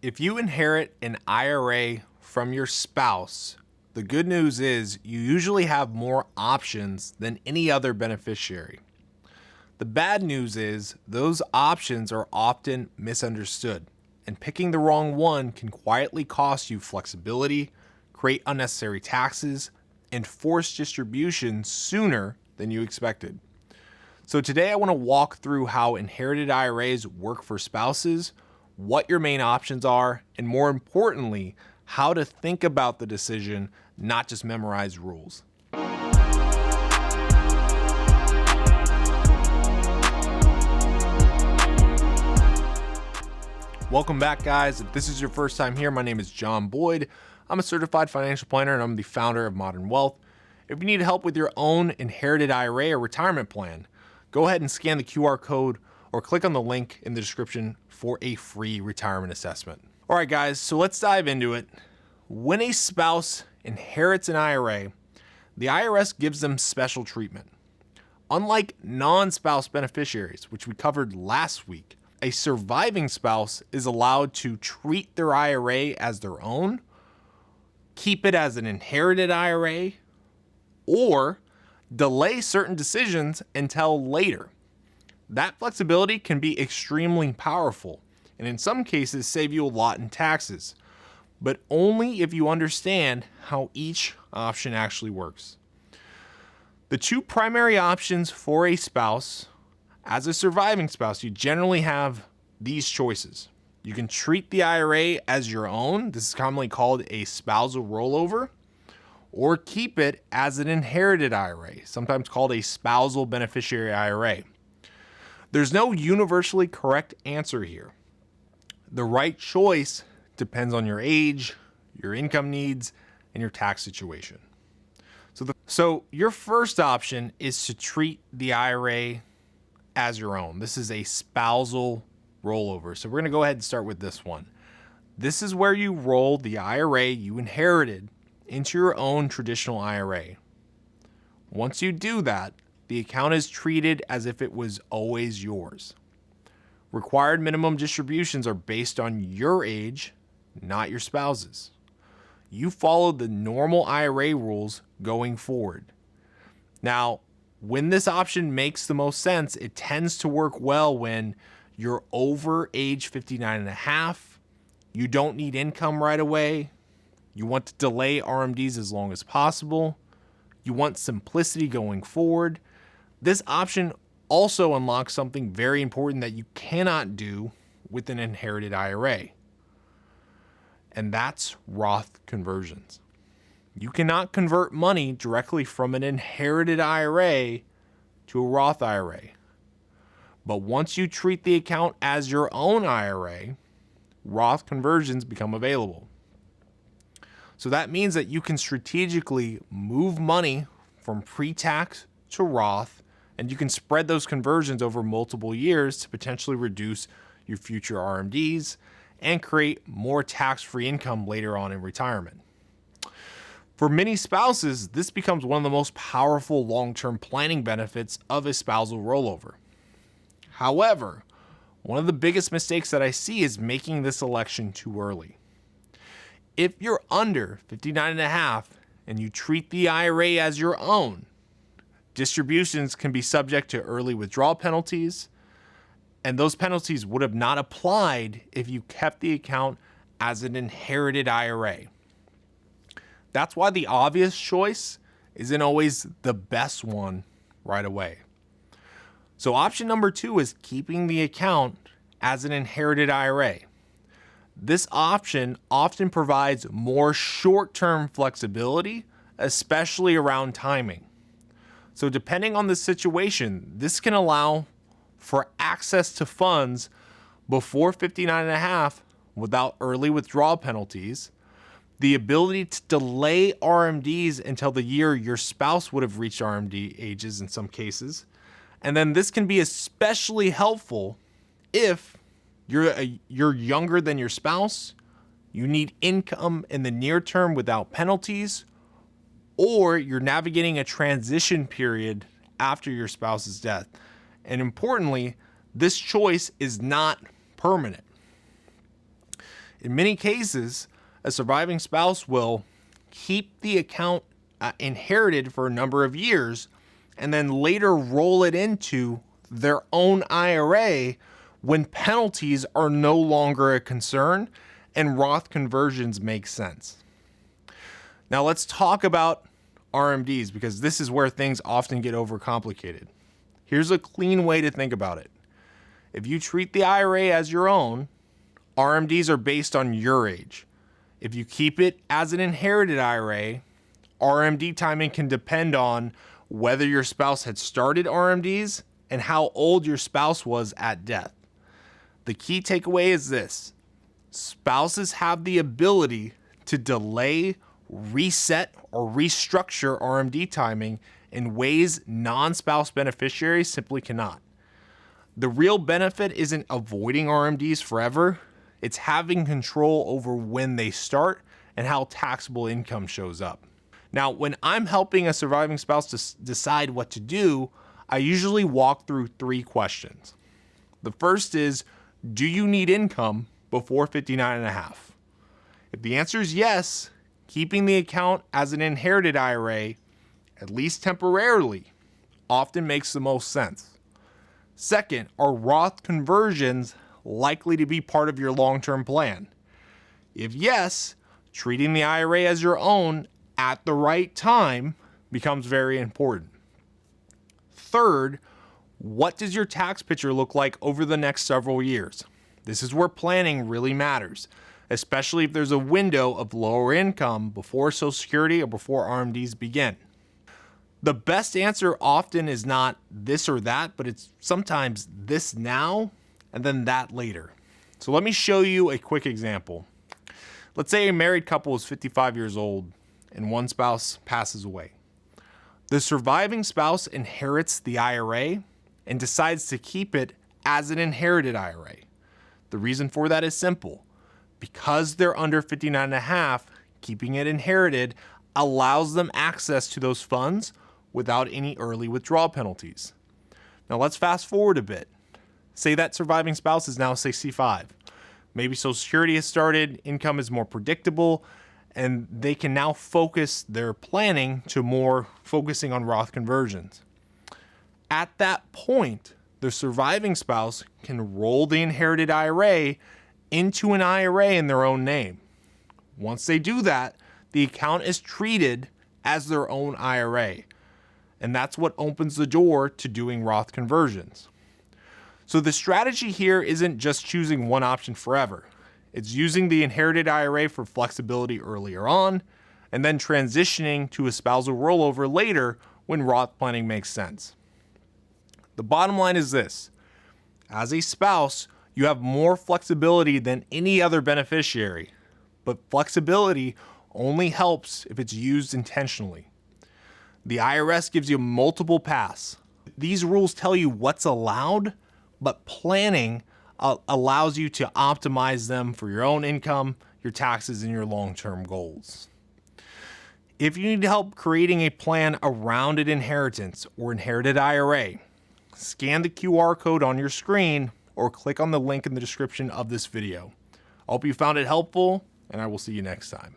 If you inherit an IRA from your spouse, the good news is you usually have more options than any other beneficiary. The bad news is those options are often misunderstood, and picking the wrong one can quietly cost you flexibility, create unnecessary taxes, and force distribution sooner than you expected. So today I want to walk through how inherited IRAs work for spouses, what your main options are, and more importantly, how to think about the decision, not just memorize rules. Welcome back, guys. If this is your first time here, my name is John Boyd. I'm a certified financial planner and I'm the founder of MDRN Wealth. If you need help with your own inherited IRA or retirement plan, go ahead and scan the QR code or click on the link in the description for a free retirement assessment. All right, guys, so let's dive into it. When a spouse inherits an IRA, the IRS gives them special treatment. Unlike non-spouse beneficiaries, which we covered last week, a surviving spouse is allowed to treat their IRA as their own, keep it as an inherited IRA, or delay certain decisions until later. That flexibility can be extremely powerful and in some cases save you a lot in taxes, but only if you understand how each option actually works. The two primary options for a spouse, as a surviving spouse, you generally have these choices. You can treat the IRA as your own. This is commonly called a spousal rollover, or keep it as an inherited IRA, sometimes called a spousal beneficiary IRA. There's no universally correct answer here. The right choice depends on your age, your income needs, and your tax situation. So your first option is to treat the IRA as your own. This is a spousal rollover. So we're going to go ahead and start with this one. This is where you roll the IRA you inherited into your own traditional IRA. Once you do that, the account is treated as if it was always yours. Required minimum distributions are based on your age, not your spouse's. You follow the normal IRA rules going forward. Now, when this option makes the most sense, it tends to work well when you're over age 59 and a half, you don't need income right away, you want to delay RMDs as long as possible, you want simplicity going forward. This option also unlocks something very important that you cannot do with an inherited IRA, and that's Roth conversions. You cannot convert money directly from an inherited IRA to a Roth IRA. But once you treat the account as your own IRA, Roth conversions become available. So that means that you can strategically move money from pre-tax to Roth, and you can spread those conversions over multiple years to potentially reduce your future RMDs and create more tax-free income later on in retirement. For many spouses, this becomes one of the most powerful long-term planning benefits of a spousal rollover. However, one of the biggest mistakes that I see is making this election too early. If you're under 59 and a half and you treat the IRA as your own, distributions can be subject to early withdrawal penalties, and those penalties would have not applied if you kept the account as an inherited IRA. That's why the obvious choice isn't always the best one right away. So option number 2 is keeping the account as an inherited IRA. This option often provides more short-term flexibility, especially around timing. So depending on the situation, this can allow for access to funds before 59 and a half without early withdrawal penalties, the ability to delay RMDs until the year your spouse would have reached RMD ages in some cases, and then this can be especially helpful if you're younger than your spouse, you need income in the near term without penalties, or you're navigating a transition period after your spouse's death. And importantly, this choice is not permanent. In many cases, a surviving spouse will keep the account inherited for a number of years and then later roll it into their own IRA when penalties are no longer a concern and Roth conversions make sense. Now let's talk about RMDs, because this is where things often get overcomplicated. Here's a clean way to think about it. If you treat the IRA as your own, RMDs are based on your age. If you keep it as an inherited IRA, RMD timing can depend on whether your spouse had started RMDs and how old your spouse was at death. The key takeaway is this: spouses have the ability to delay, reset, or restructure RMD timing in ways non-spouse beneficiaries simply cannot. The real benefit isn't avoiding RMDs forever, it's having control over when they start and how taxable income shows up. Now, when I'm helping a surviving spouse to decide what to do, I usually walk through 3 questions. The first is, do you need income before 59 and a half? If the answer is yes, keeping the account as an inherited IRA, at least temporarily, often makes the most sense. Second, are Roth conversions likely to be part of your long-term plan? If yes, treating the IRA as your own at the right time becomes very important. Third, what does your tax picture look like over the next several years? This is where planning really matters, especially if there's a window of lower income before Social Security or before RMDs begin. The best answer often is not this or that, but it's sometimes this now and then that later. So let me show you a quick example. Let's say a married couple is 55 years old and one spouse passes away. The surviving spouse inherits the IRA and decides to keep it as an inherited IRA. The reason for that is simple. Because they're under 59 and a half, keeping it inherited allows them access to those funds without any early withdrawal penalties. Now let's fast forward a bit. Say that surviving spouse is now 65. Maybe Social Security has started, income is more predictable, and they can now focus their planning to more focusing on Roth conversions. At that point, the surviving spouse can roll the inherited IRA into an IRA in their own name. Once they do that, the account is treated as their own IRA, and that's what opens the door to doing Roth conversions. So the strategy here isn't just choosing one option forever. It's using the inherited IRA for flexibility earlier on, and then transitioning to a spousal rollover later when Roth planning makes sense. The bottom line is this: as a spouse, you have more flexibility than any other beneficiary, but flexibility only helps if it's used intentionally. The IRS gives you multiple paths. These rules tell you what's allowed, but planning allows you to optimize them for your own income, your taxes, and your long-term goals. If you need help creating a plan around an inheritance or inherited IRA, scan the QR code on your screen or click on the link in the description of this video. I hope you found it helpful, and I will see you next time.